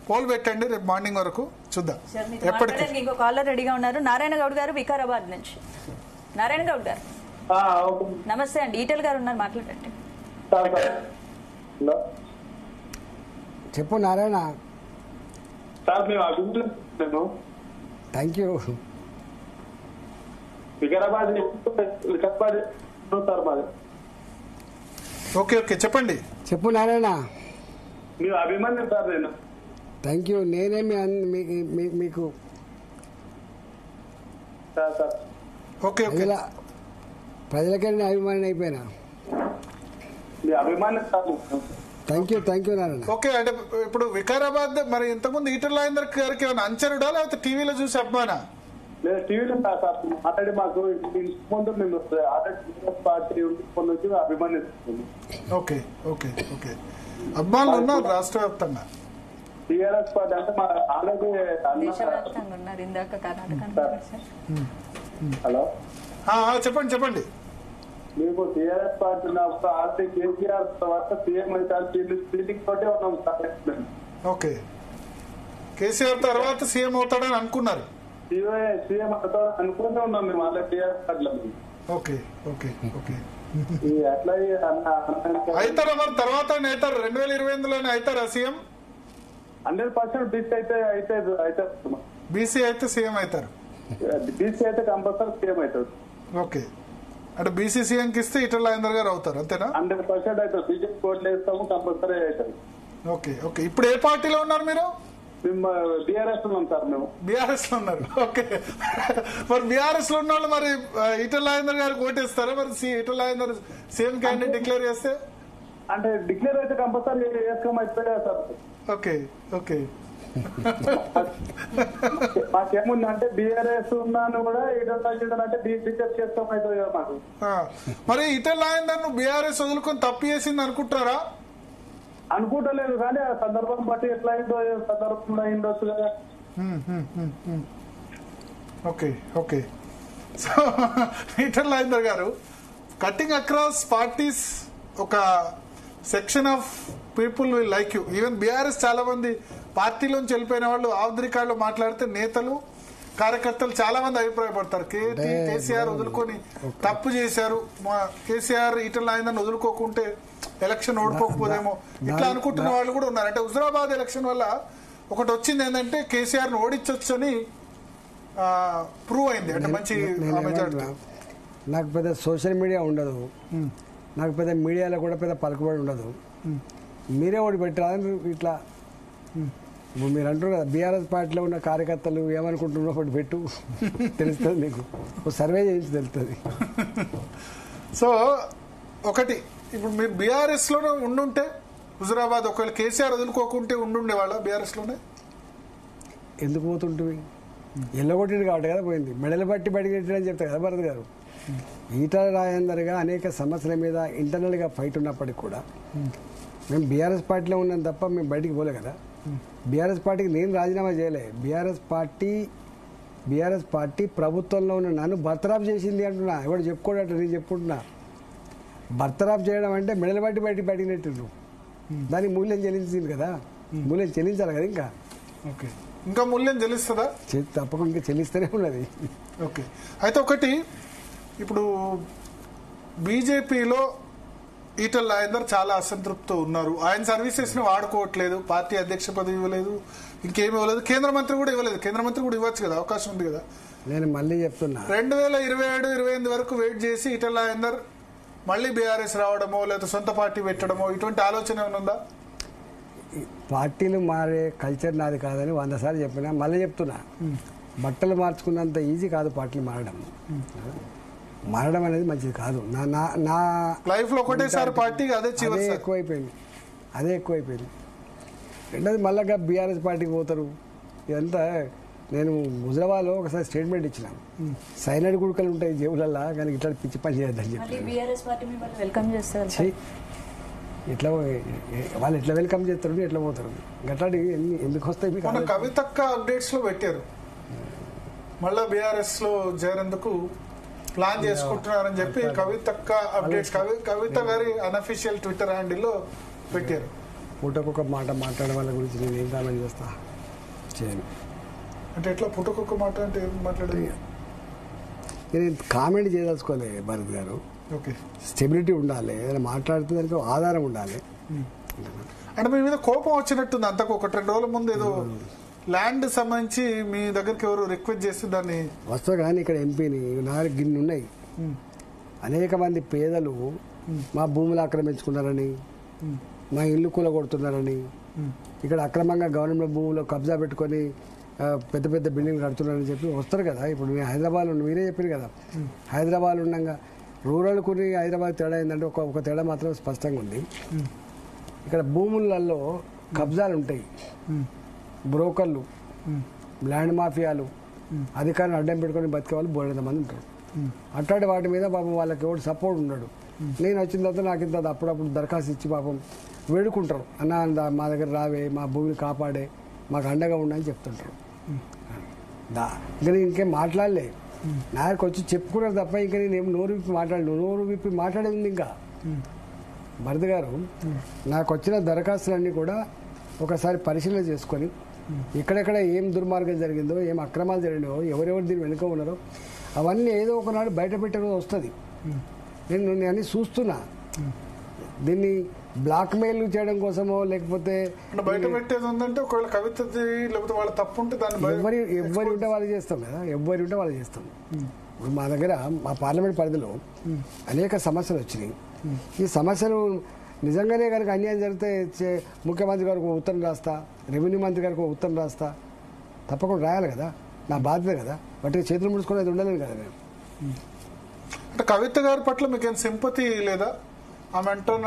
Pole పెట్టండి రేపు morning వరకు చూద్దాం. ఇంకో కాలర్ రెడీగా ఉన్నారు. నారాయణ గౌడ్ గారు వికారాబాద్ నుంచి. నారాయణ గౌడ్ గారు నమస్తే అండి, ఈటెల్ గారు ఉన్నారు, మాట్లాడండి. చెప్పు Narayana. Thank you. Vikarabad okay okay చెప్పండి. చెప్పు నారాయణ. మీరు అభిమాని సార్. నేను థ్యాంక్ యూ. నేనేమి మీకు ఓకే ఓకే ప్రజలకైనా అభిమాని అయిపోయినా. అభిమాని sir. Thank you Narayana. Okay అంటే ఇప్పుడు వికారాబాద్ మరి ఇంతకుముందు ఈటెల రాజేందర్ గారికి ఏమైనా అంచరుడా లేకపోతే టీవీలో చూసి అభిమానా? లేదు టీవీలో సార్ ఆల్రెడీ మాకు ముందు మేము పార్టీ నుంచి అభిమానిస్తున్నాం. ఓకే ఓకే ఓకే అభిమానులు ఉన్నారు రాష్ట్ర వ్యాప్తంగా. టీఆర్ఎస్ పార్టీ అంటే మా ఆల్రెడీ హలో చెప్పండి చెప్పండి. మేము టీఆర్ఎస్ పార్టీ ఆర్టీ కేసీఆర్ తర్వాత సీఎం అయితే ఫీలింగ్ తోటే ఉన్నాం సార్. ఓకే కేసీఆర్ తర్వాత సీఎం అవుతాడని అనుకున్నారు. సీఎం అనుకుంటూ ఉన్నాం మేము అలా టీఆర్ఎస్ పార్టీలో. ఓకే ఓకే ఓకే అట్లా అవుతారా మరి తర్వాత అవుతారు 2028లోనే అవుతారా సీఎం? 100% బీసీ అయితే బీసీ అయితే సీఎం అవుతారు. బీసీ అయితే కంపల్సరీ సీఎం అవుతారు. ఓకే అంటే బీసీ సీఎం కి ఇస్తే ఈటెల రాజేందర్ గారు అవుతారు అంతేనా? 100% అవుతారు. బీజేపీ కోట్లు వేస్తాము కంపల్సరీ అవుతారు. ఓకే ఓకే ఇప్పుడు ఏ పార్టీలో ఉన్నారు మీరు? మేము బీఆర్ఎస్ లో ఉన్నాం సార్. మేము బీఆర్ఎస్ లో ఉన్నారు. ఓకే మరి బీఆర్ఎస్ లో ఉన్న వాళ్ళు మరి ఈటెల రాజేందర్ గారికి ఓటేస్తారా? మరి Etela Rajender CM candidate declare చేస్తే అంటే డిక్లేర్ అయితే కంపల్సరీ వేసుకోమైతే సార్. ఓకే ఓకే మాకేముందంటే బీఆర్ఎస్ ఉన్నాను కూడా అంటే బీజేపీ చేసుకోమైతే మాకు. మరి ఈటెల రాజేందర్ ను బీఆర్ఎస్ వదులుకొని తప్పు చేసింది అనుకుంటారా? అనుకుంటలేదు కానీ ఆ సందర్భం బట్టి ఎట్లా అయిందో సందర్భంలో అయిండొచ్చు కదా. Okay okay so Etela Rajender గారు కటింగ్ అక్రాస్ పార్టీస్ ఒక section of people will like you. Even BRS చాలా మంది పార్టీలోంచి వెళ్ళిపోయిన వాళ్ళు ఆఫ్ ది రికార్డ్ లో మాట్లాడితే నేతలు కార్యకర్తలు చాలా మంది అభిప్రాయపడతారు కేసీఆర్ వదులుకొని తప్పు చేశారు, కేసీఆర్ ఈటెల రాజేందర్ వదులుకోకుంటే ఎలక్షన్ ఓడిపోకపోదేమో ఇట్లా అనుకుంటున్న వాళ్ళు కూడా ఉన్నారు. అంటే హుజురాబాద్ ఎలక్షన్ వల్ల ఒకటి వచ్చింది ఏంటంటే కేసీఆర్ ను ఓడించొచ్చు అని ప్రూవ్ అయింది. అంటే మంచి నాకు పెద్ద సోషల్ మీడియా ఉండదు, నాకు పెద్ద మీడియాలో కూడా పెద్ద పలుకుబడి ఉండదు. మీరే ఓడి పెట్టాలని ఇట్లా మీరు అంటారు కదా బీఆర్ఎస్ పార్టీలో ఉన్న కార్యకర్తలు ఏమనుకుంటున్నారో ఒకటి పెట్టు తెలుస్తుంది, మీకు సర్వే చేయించి తెలుస్తుంది. సో ఒకటి ఇప్పుడు మీరు బీఆర్ఎస్ లోనే ఉండుంటే హుజురాబాద్ ఒకవేళ కేసీఆర్ వదులుకోకుంటే ఉండుండే వాళ్ళ బీఆర్ఎస్ లోనే ఎందుకు పోతుంటుంది? ఎల్లగొట్టింది కాబట్టి కదా పోయింది. మెడలు బట్టి బయటకు పెట్టినని చెప్తారు కదా భరత్ గారు. ఈటెల రాజేందర్గా అనేక సమస్యల మీద ఇంటర్నల్గా ఫైట్ ఉన్నప్పటికీ కూడా మేము బీఆర్ఎస్ పార్టీలో ఉన్నాం తప్ప మేము బయటికి పోలే కదా. బీఆర్ఎస్ పార్టీకి నేను రాజీనామా చేయలే. బీఆర్ఎస్ పార్టీ ప్రభుత్వంలో ఉన్న నన్ను బర్తరాఫ్ చేసింది అంటున్నా. ఎవరు చెప్పుకోడట, నేను చెప్పుకుంటున్నా. బర్తరాఫ్ చేయడం అంటే మెడలు బట్టి బయటికి నెట్టిండ్రు. దానికి మూల్యం చెల్లించింది కదా, మూల్యం చెల్లించాలి కదా. ఇంకా ఓకే ఇంకా మూల్యం చెల్లిస్తుందా? తప్పకుండా ఇంకా చెల్లిస్తూనే ఉన్నది. ఓకే అయితే ఒకటి ఇప్పుడు బీజేపీలో ఈటెల రాజేందర్ చాలా అసంతృప్తితో ఉన్నారు. ఆయన సర్వీసెస్ ని వాడుకోవట్లేదు, పార్టీ అధ్యక్ష పదవి ఇవ్వలేదు, ఇంకేమి ఇవ్వలేదు, కేంద్ర మంత్రి కూడా ఇవ్వలేదు. కేంద్ర మంత్రి కూడా ఇవ్వచ్చు కదా, అవకాశం ఉంది కదా. నేను మళ్ళీ చెప్తున్నా 2027-28 వరకు వెయిట్ చేసి ఈటెల రాజేందర్ మళ్ళీ బీఆర్ఎస్ రావడమో లేదా సొంత పార్టీ పెట్టడమో ఇటువంటి ఆలోచన ఏమైనా ఉందా? పార్టీలు మారే కల్చర్ నాది కాదని 100 సార్లు చెప్పినా మళ్ళీ చెప్తున్నా. బట్టలు మార్చుకున్నంత ఈజీ కాదు పార్టీలు మారడం అనేది మంచిది కాదు. నా లైఫ్ లో ఒకటేసారి పార్టీ అదే ఎక్కువైపోయింది. రెండోది మళ్ళా బీఆర్ఎస్ పార్టీకి పోతారు. ఇదంతా నేను హుజురాబాద్లో ఒకసారి స్టేట్మెంట్ ఇచ్చిన, సైలెంట్ గుడుకలు ఉంటాయి జేబులల్లా, కానీ ఇట్లా పిచ్చి పని చేయొద్దని చెప్పి. ఎట్లా వాళ్ళు ఎట్లా వెల్కమ్ చేస్తారు, ఎట్లా పోతారు, గట్లాంటి ఎందుకు వస్తాయి మీకు? కవితక్క అప్డేట్స్ లో పెట్టారు మళ్ళా బీఆర్ఎస్ లో చేరేందుకు ప్లాన్ చేసుకుంటున్నారని చెప్పి కవితక్క అప్డేట్స్ కవిత గారి అన్అఫీషియల్ ట్విట్టర్ హ్యాండిల్ లో పెట్టారు. పూటకొక మాట మాట్లాడే వాళ్ళ గురించి నేను ఏం కామెంట్ చేస్తా చేయను. అంటే ఎట్లా పుట్టకొక్క మాట అంటే ఏం మాట్లాడేది? నేను కామెంట్ చేయదలుచుకోలే భరత్ గారు. ఓకే, స్టెబిలిటీ ఉండాలి, ఏదైనా మాట్లాడితే దానికి ఆధారం ఉండాలి. అంటే మీ మీద కోపం వచ్చినట్టుంది అంతకు. 1-2 రోజుల ముందు ఏదో ల్యాండ్ సంబంధించి మీ దగ్గరికి ఎవరు రిక్వెస్ట్ చేసి దాన్ని వస్తా కానీ ఇక్కడ ఎంపీని నాకు గిన్నె ఉన్నాయి. అనేక మంది పేదలు మా భూములు ఆక్రమించుకున్నారని, మా ఇల్లు కూలగొడుతున్నారని, ఇక్కడ అక్రమంగా గవర్నమెంట్ భూములో కబ్జా పెట్టుకొని పెద్ద పెద్ద బిల్డింగ్లు కడుతున్నారని చెప్పి వస్తారు కదా. ఇప్పుడు నేను హైదరాబాద్ మీరే చెప్పారు కదా, హైదరాబాద్ ఉండగా రూరల్కు హైదరాబాద్ తేడా ఏంటంటే ఒక తేడా మాత్రం స్పష్టంగా ఉంది. ఇక్కడ భూములలో కబ్జాలు ఉంటాయి, బ్రోకర్లు, ల్యాండ్ మాఫియాలు, అధికారులను అడ్డం పెట్టుకొని బతికే వాళ్ళు బోలెడంత మంది ఉంటారు. అట్లాంటి వాటి మీద పాపం వాళ్ళకి ఎవరు సపోర్ట్ ఉన్నాడు. నేను వచ్చిన తర్వాత నాకు ఇంత అప్పుడప్పుడు దరఖాస్తు ఇచ్చి పాపం వేడుకుంటారు, అన్న మా దగ్గర రావే, మా భూమిని కాపాడే, మాకు అండగా ఉండని చెప్తుంటారు. ఇంకా నేను ఇంకేం మాట్లాడలే, నాకు వచ్చి చెప్పుకున్నారు తప్ప ఇంకా నేను ఏం నోరు విప్పి మాట్లాడేది ఉంది. ఇంకా భరత్ గారు, నాకు వచ్చిన దరఖాస్తులన్నీ కూడా ఒకసారి పరిశీలన చేసుకొని ఎక్కడెక్కడ ఏం దుర్మార్గం జరిగిందో, ఏం అక్రమాలు జరిగినాయో, ఎవరెవరు దీని వెనుక ఉన్నారో అవన్నీ ఏదో ఒకనాడు బయట పెట్టే రోజు వస్తుంది. నేను అన్ని చూస్తున్నా. దీన్ని బ్లాక్మెయిల్ చేయడం కోసమో లేకపోతే బయట పెట్టేది ఉందంటే ఒకవేళ కవిత లేకపోతే వాళ్ళ తప్పు ఉంటే దాన్ని ఎవరి ఉంటే వాళ్ళు చేస్తాం కదా, ఎవరి ఉంటే వాళ్ళు చేస్తాం. ఇప్పుడు మా దగ్గర మా పార్లమెంట్ పరిధిలో అనేక సమస్యలు వచ్చినాయి. ఈ సమస్యలు నిజంగానే కనుక అన్యాయం జరిగితే ముఖ్యమంత్రి గారికి ఉత్తరం రాస్తా, రెవెన్యూ మంత్రి గారికి ఉత్తరం రాస్తా, తప్పకుండా రాయాలి కదా, నా బాధ్యత కదా. వాటికి చేతులు ముడుచుకునేది ఉండలేదు కదా నేను. అంటే కవిత గారి పట్ల మీకు ఏం సింపతి లేదా? ఆమె అంటున్న